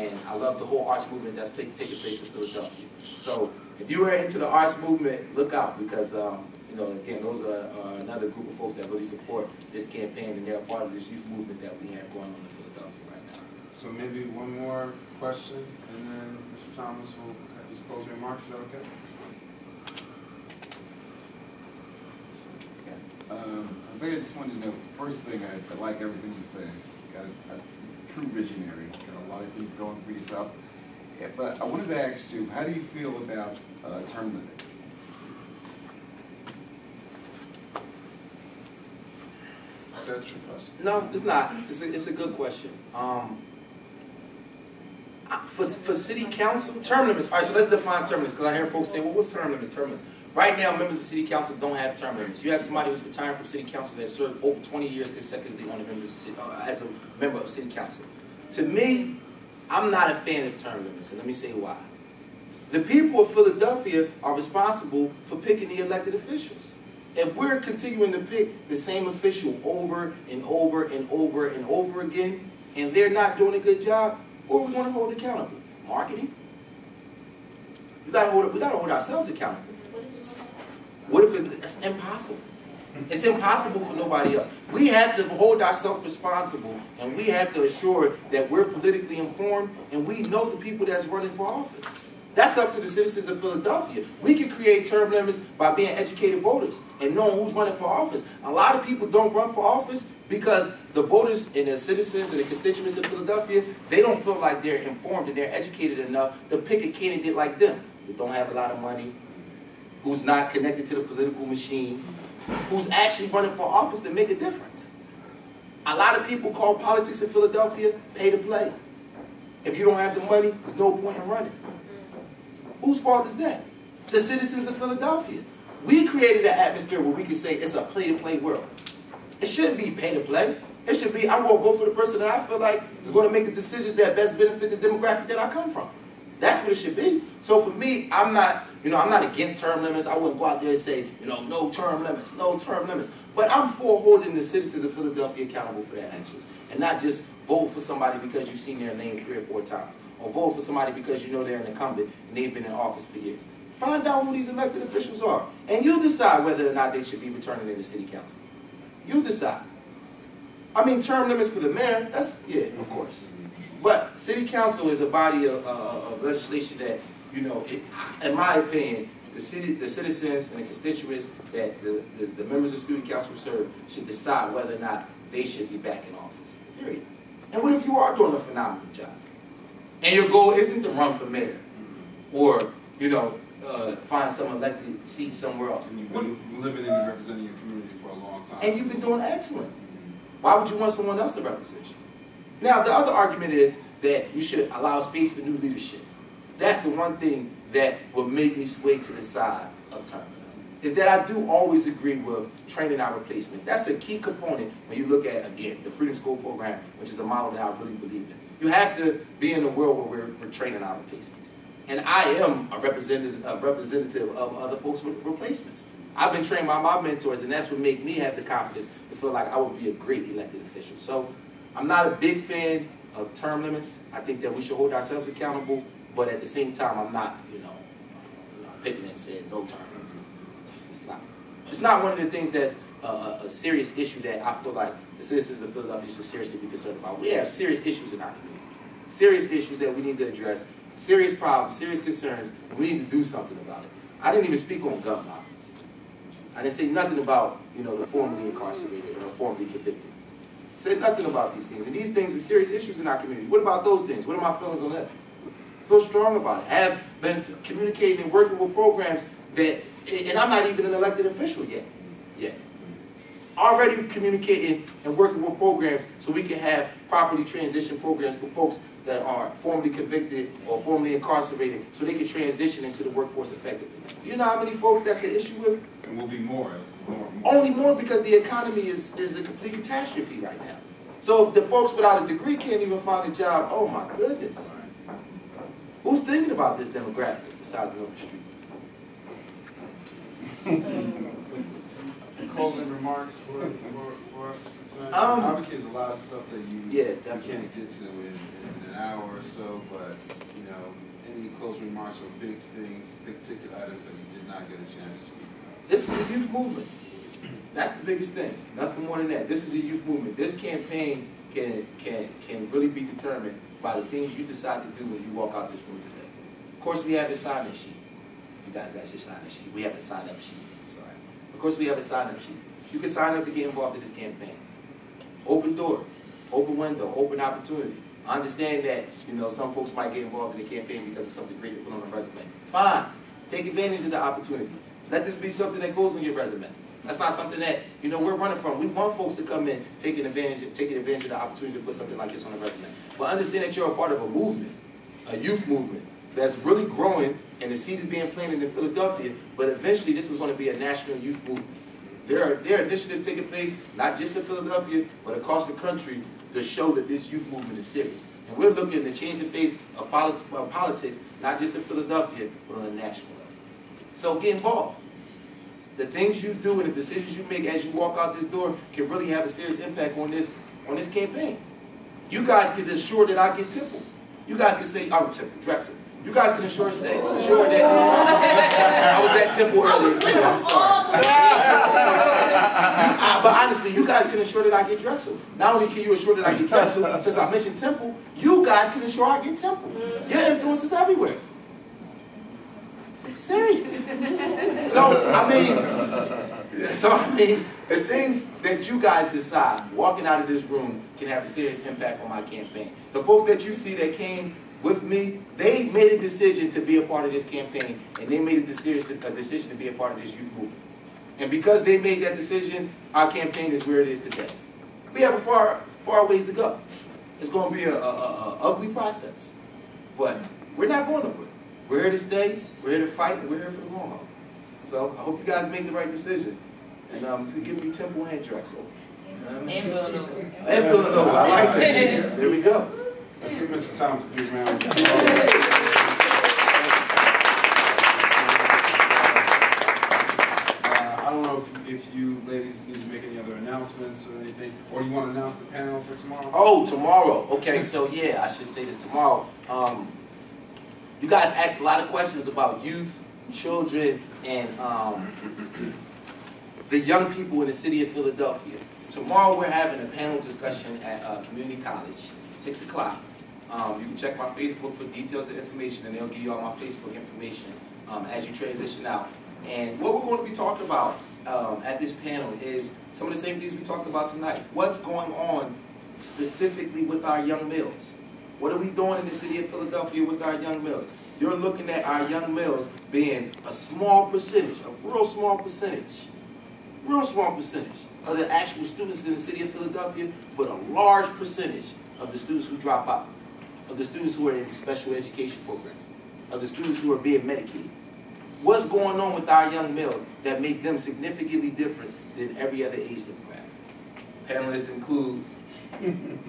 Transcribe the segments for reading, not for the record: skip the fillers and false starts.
and I love the whole arts movement that's taking place in Philadelphia. So if you are into the arts movement, look out, because you know, again, those are another group of folks that really support this campaign, and they're a part of this youth movement that we have going on in Philadelphia right now. So maybe one more question, and then Mr. Thomas will have his closing remarks. Is that okay? I just wanted to know, first thing, I like everything you said. You got a true visionary. You got a lot of things going for yourself. Yeah, but I wanted to ask you, how do you feel about term limits? Is that a true question? No, it's not. It's a good question. For city council, term limits. All right, so let's define term limits, because I hear folks say, well, what's term limits? Term limits. Right now, members of city council don't have term limits. You have somebody who's retiring from city council that served over 20 years consecutively on the members of city, as a member of city council. To me, I'm not a fan of term limits, and let me say why. The people of Philadelphia are responsible for picking the elected officials. If we're continuing to pick the same official over and over and over and over again, and they're not doing a good job, who are we going to hold accountable? Marketing? We gotta hold ourselves accountable. What if it's impossible? It's impossible for nobody else. We have to hold ourselves responsible, and we have to assure that we're politically informed and we know the people that's running for office. That's up to the citizens of Philadelphia. We can create term limits by being educated voters and knowing who's running for office. A lot of people don't run for office because the voters and the citizens and the constituents of Philadelphia, they don't feel like they're informed and they're educated enough to pick a candidate like them, who don't have a lot of money, who's not connected to the political machine, who's actually running for office to make a difference. A lot of people call politics in Philadelphia pay to play. If you don't have the money, there's no point in running. Whose fault is that? The citizens of Philadelphia. We created an atmosphere where we can say it's a play-to-play world. It shouldn't be pay-to-play. It should be, I'm going to vote for the person that I feel like is going to make the decisions that best benefit the demographic that I come from. That's what it should be. So for me, I'm not against term limits. I wouldn't go out there and say, no term limits, no term limits. But I'm for holding the citizens of Philadelphia accountable for their actions, and not just vote for somebody because you've seen their name 3 or 4 times, or vote for somebody because you know they're an incumbent and they've been in office for years. Find out who these elected officials are, and you decide whether or not they should be returning in the city council. You decide. I mean, term limits for the mayor, that's, yeah, of course. But city council is a body of legislation that, in my opinion, the citizens and the constituents that the members of student council serve should decide whether or not they should be back in office. Period. And what if you are doing a phenomenal job, and your goal isn't to run for mayor, or find some elected seat somewhere else? And you've been living and representing your community for a long time. And you've been doing excellent. Why would you want someone else to represent you? Now, the other argument is that you should allow space for new leadership. That's the one thing that would make me sway to the side of term limits, is that I do always agree with training our replacement. That's a key component when you look at, again, the Freedom School program, which is a model that I really believe in. You have to be in a world where we're training our replacements. And I am a representative of other folks with replacements. I've been trained by my mentors, and that's what made me have the confidence to feel like I would be a great elected official. So I'm not a big fan of term limits. I think that we should hold ourselves accountable, but at the same time, I'm not, picking and saying no term limits. It's not one of the things that's a serious issue that I feel like the citizens of Philadelphia should seriously be concerned about. We have serious issues in our community, serious issues that we need to address, serious problems, serious concerns, and we need to do something about it. I didn't even speak on gun violence. I didn't say nothing about, the formerly incarcerated or formerly convicted. Said nothing about these things, and these things are serious issues in our community. What about those things? What are my feelings on that? I feel strong about it. I have been communicating and working with programs that, and I'm not even an elected official yet. Already communicating and working with programs so we can have properly transition programs for folks that are formerly convicted or formerly incarcerated, so they can transition into the workforce effectively. Do you know how many folks that's an issue with? And will be more. Only more, because the economy is a complete catastrophe right now. So if the folks without a degree can't even find a job, oh my goodness. Who's thinking about this demographic besides Milton Street? Closing remarks for us? Obviously, there's a lot of stuff that you can't get to in an hour or so, but but, you know, any closing remarks or big things, big ticket items that you did not get a chance to speak about? This is a youth movement. That's the biggest thing. Nothing more than that. This is a youth movement. This campaign can really be determined by the things you decide to do when you walk out this room today. Of course, we have a sign-up sheet. You guys got your sign-up sheet. We have a sign-up sheet. I'm sorry. Of course, we have a sign-up sheet. You can sign up to get involved in this campaign. Open door, open window, open opportunity. I understand that, you know, some folks might get involved in the campaign because of something great to put on a resume. Fine. Take advantage of the opportunity. Let this be something that goes on your resume. That's not something that, you know, we're running from. We want folks to come in taking advantage of the opportunity to put something like this on a resume. But understand that you're a part of a movement, a youth movement, that's really growing, and the seed is being planted in Philadelphia, but eventually this is going to be a national youth movement. There are initiatives taking place, not just in Philadelphia, but across the country, to show that this youth movement is serious. And we're looking to change the face of politics, not just in Philadelphia, but on a national level. So get involved. The things you do and the decisions you make as you walk out this door can really have a serious impact on this campaign. You guys can assure that I get Temple. You guys can say, I'm Temple, Drexel. You guys can assure that I was at Temple earlier too, I'm sorry. But honestly, you guys can assure that I get Drexel. Not only can you assure that I get Drexel, since I mentioned Temple, you guys can assure I get Temple. Your influence is everywhere. It's serious. So I mean, the things that you guys decide walking out of this room can have a serious impact on my campaign. The folk that you see that came with me, they made a decision to be a part of this campaign, and they made a decision to be a part of this youth movement. And because they made that decision, our campaign is where it is today. We have a far ways to go. It's going to be a ugly process, but we're not going nowhere. We're here to stay, we're here to fight, and we're here for the long haul. So I hope you guys make the right decision. And you can give me Temple and Drexel. And Villanova. And Villanova, I like that. So there we go. Let's give Mr. Thomas a big round of I don't know if you ladies need to make any other announcements or anything, or you want to announce the panel for tomorrow? Oh, tomorrow. Okay, so yeah, I should say this tomorrow. You guys asked a lot of questions about youth, children, and the young people in the city of Philadelphia. Tomorrow we're having a panel discussion at Community College, 6 o'clock. You can check my Facebook for details and information, and they'll give you all my Facebook information as you transition out. And what we're going to be talking about at this panel is some of the same things we talked about tonight. What's going on specifically with our young males? What are we doing in the city of Philadelphia with our young males? You're looking at our young males being a small percentage, a real small percentage of the actual students in the city of Philadelphia, but a large percentage of the students who drop out, of the students who are in special education programs, of the students who are being medicated. What's going on with our young males that make them significantly different than every other age demographic? Panelists include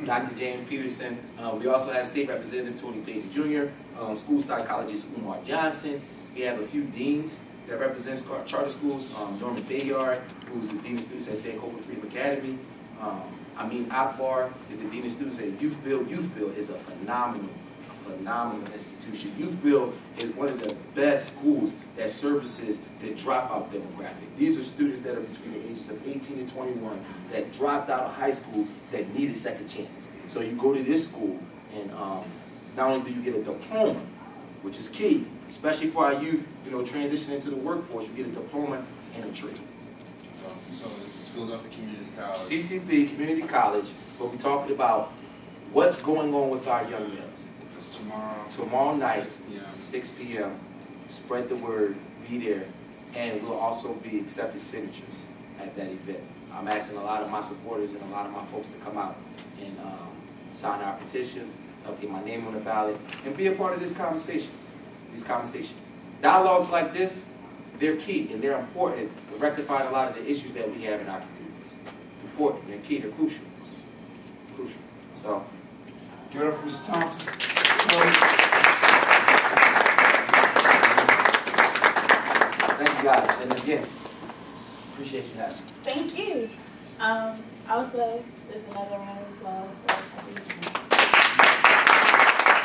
Dr. James Peterson. We also have State Representative Tony Payton Jr., school psychologist Umar Johnson. We have a few deans that represents charter schools. Norman Bayard, who's the Dean of Students at Sankofa Freedom Academy. Amin Akbar is the Dean of Students at Youth Build. Youth Build is a phenomenal institution. Youth Build is one of the best schools that services the dropout demographic. These are students that are between the ages of 18 and 21 that dropped out of high school that need a second chance. So you go to this school, and not only do you get a diploma, which is key, especially for our youth, you know, transitioning into the workforce, you get a diploma and a trade. So this is Philadelphia Community College. CCP Community College, where we're talking about what's going on with our young males. It's tomorrow. Tomorrow night, 6 p.m. 6 p.m. Spread the word, be there, and we'll also be accepting signatures at that event. I'm asking a lot of my supporters and a lot of my folks to come out and sign our petitions, help get my name on the ballot, and be a part of these conversations. Dialogues like this, they're key and they're important to rectifying a lot of the issues that we have in our communities. Important, they're key, they're crucial. So, Give it up for Mr. Thompson.